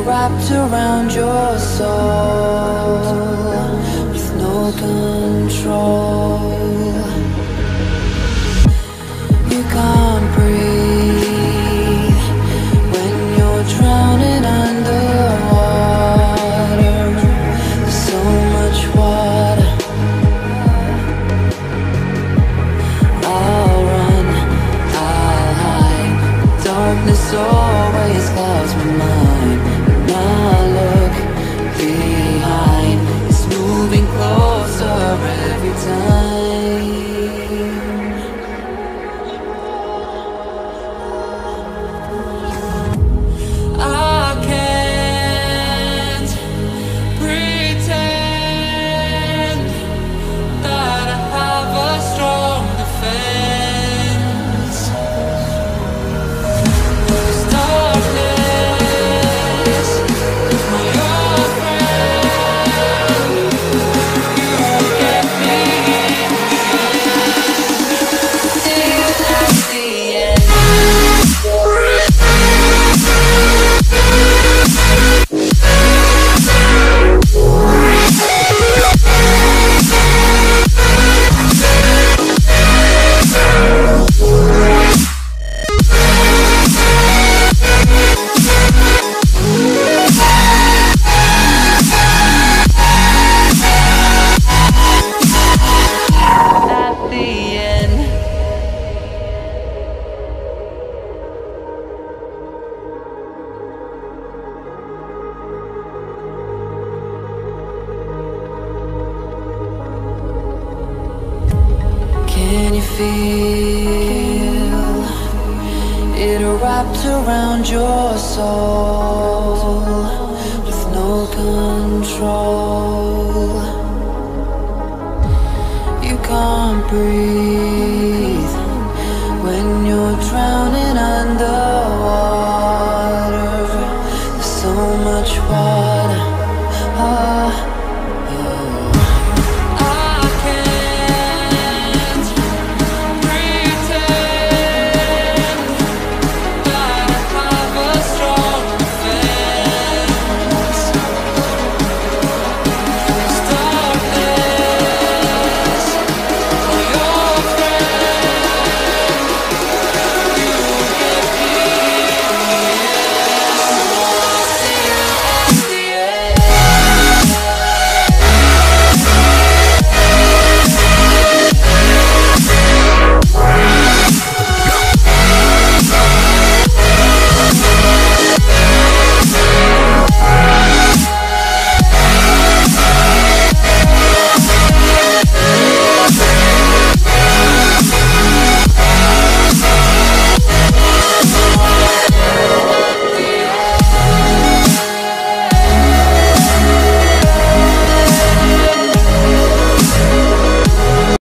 wrapped around your soul with no control. You can't breathe when you're drowning underwater. There's so much water. I'll run, I'll hide. Darkness always clouds my mind. When I look behind, it's moving closer every time. I can't pretend that I have a strong defense. 'Cause darkness is my old friend. You get me till at the end. At the end. Can you feel it wrapped around your soul with no control? You can't breathe.